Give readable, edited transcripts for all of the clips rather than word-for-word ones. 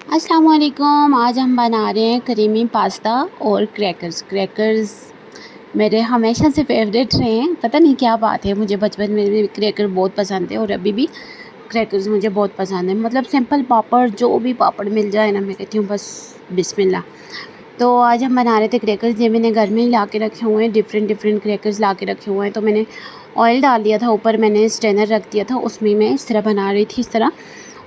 अस्सलाम वालेकुम। आज हम बना रहे हैं क्रीमी पास्ता और क्रैकर्स मेरे हमेशा से फेवरेट रहे हैं। पता नहीं क्या बात है, मुझे बचपन में भी क्रैकर बहुत पसंद है और अभी भी क्रैकर्स मुझे बहुत पसंद है। मतलब सिंपल पापड़, जो भी पापड़ मिल जाए ना, मैं कहती हूँ बस बिस्मिल्लाह। तो आज हम बना रहे थे क्रैकर्स। ये मैंने घर में ही ला के रखे हुए हैं, डिफरेंट क्रैकर्स ला के रखे हुए हैं। तो मैंने ऑयल डाल दिया था, ऊपर मैंने स्ट्रेनर रख दिया था, उसमें मैं इस तरह बना रही थी। इस तरह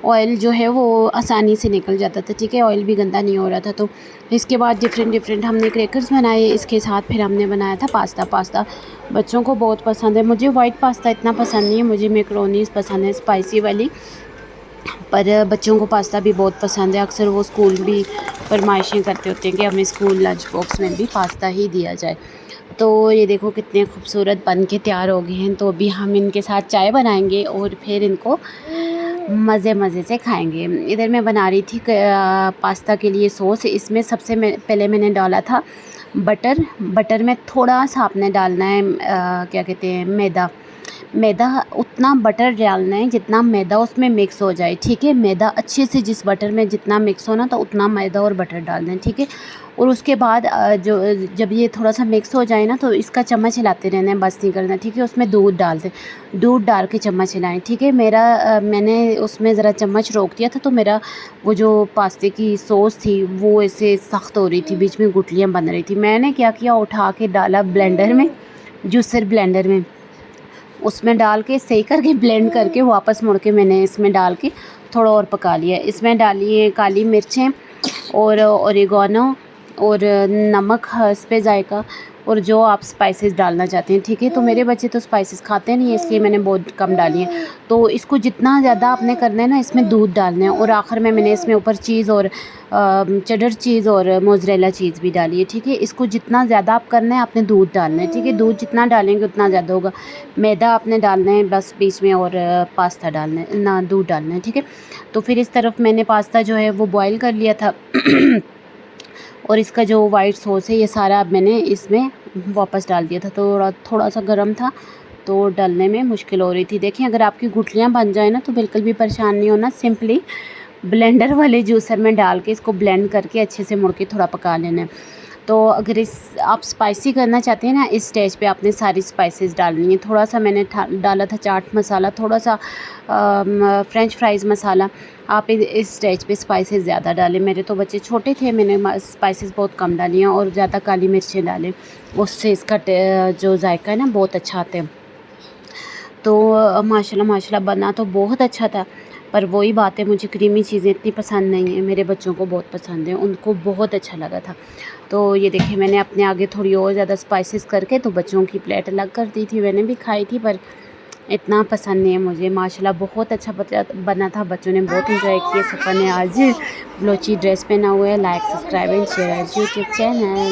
ऑयल जो है वो आसानी से निकल जाता था, ठीक है, ऑयल भी गंदा नहीं हो रहा था। तो इसके बाद डिफरेंट हमने क्रैकर्स बनाए। इसके साथ फिर हमने बनाया था पास्ता बच्चों को बहुत पसंद है। मुझे वाइट पास्ता इतना पसंद नहीं है, मुझे मैकरोनीज़ पसंद है, स्पाइसी वाली। पर बच्चों को पास्ता भी बहुत पसंद है। अक्सर वो स्कूल भी फरमाइशें करते होते हैं कि हमें स्कूल लंच बॉक्स में भी पास्ता ही दिया जाए। तो ये देखो कितने खूबसूरत बन के तैयार हो गए हैं। तो अभी हम इनके साथ चाय बनाएंगे और फिर इनको मज़े से खाएंगे। इधर मैं बना रही थी पास्ता के लिए सॉस। इसमें सबसे पहले मैंने डाला था बटर में थोड़ा सा आपने डालना है क्या कहते हैं, मैदा उतना बटर डालना है जितना मैदा उसमें मिक्स हो जाए, ठीक है। मैदा अच्छे से जिस बटर में जितना मिक्स हो ना, तो उतना मैदा और बटर डालना है, ठीक है। और उसके बाद जब ये थोड़ा सा मिक्स हो जाए ना, तो इसका चम्मच हिलाते रहना है, बस नहीं करना, ठीक है। उसमें दूध डाल के चम्मच हिलाएं, ठीक है। मैंने उसमें ज़रा चम्मच रोक दिया था, तो मेरा वो जो पास्ते की सॉस थी वो ऐसे सख्त हो रही थी, बीच में गुठलियाँ बन रही थी। मैंने क्या किया, उठा के डाला ब्लेंडर में, जूसर ब्लेंडर में, उसमें डाल के सही करके ब्लेंड करके वापस मुड़ के मैंने इसमें डाल के थोड़ा और पका लिया। इसमें डालिए काली मिर्चें और ओरिगानो और नमक इस पे जायका, और जो आप स्पाइसेस डालना चाहते हैं, ठीक है। तो मेरे बच्चे तो स्पाइसेस खाते नहीं है, इसलिए मैंने बहुत कम डाली है। तो इसको जितना ज़्यादा आपने करना है ना, इसमें दूध डालना है। और आखिर में मैंने इसमें ऊपर चीज़ और चेडर चीज़ और मोज़रेला चीज़ भी डाली है, ठीक है। इसको जितना ज़्यादा आप करना है, आपने दूध डालना है, ठीक है। दूध जितना डालेंगे उतना ज़्यादा होगा। मैदा आपने डालना है बस बीच में, और पास्ता डालना है ना, दूध डालना है, ठीक है। तो फिर इस तरफ मैंने पास्ता जो है वो बॉईल कर लिया था और इसका जो वाइट सॉस है ये सारा अब मैंने इसमें वापस डाल दिया था। तो थोड़ा सा गर्म था, तो डालने में मुश्किल हो रही थी। देखें, अगर आपकी गुठलियाँ बन जाए ना, तो बिल्कुल भी परेशान नहीं होना, सिंपली ब्लेंडर वाले जूसर में डाल के इसको ब्लेंड करके अच्छे से मुड़ के थोड़ा पका लेना है। तो अगर आप स्पाइसी करना चाहते हैं ना, इस स्टेज पे आपने सारी स्पाइसेस डालनी है। थोड़ा सा मैंने डाला था चाट मसाला, थोड़ा सा फ्रेंच फ्राइज़ मसाला। आप इस स्टेज पे स्पाइसेस ज़्यादा डालें। मेरे तो बच्चे छोटे थे, मैंने स्पाइसेस बहुत कम डाली हैं और ज़्यादा काली मिर्चें डालें, उससे इसका जो जायका है ना बहुत अच्छा आता है। तो माशाल्लाह बना तो बहुत अच्छा था, पर वही बात है, मुझे क्रीमी चीज़ें इतनी पसंद नहीं है। मेरे बच्चों को बहुत पसंद है, उनको बहुत अच्छा लगा था। तो ये देखिए, मैंने अपने आगे थोड़ी और ज़्यादा स्पाइसेस करके तो बच्चों की प्लेट अलग कर दी थी। मैंने भी खाई थी, पर इतना पसंद नहीं है मुझे। माशाल्लाह बहुत अच्छा बना था, बच्चों ने बहुत इंजॉय किया। सफ़ा ने आज ब्लोची ड्रेस पहना हुआ है। Like, subscribe and share YouTube channel.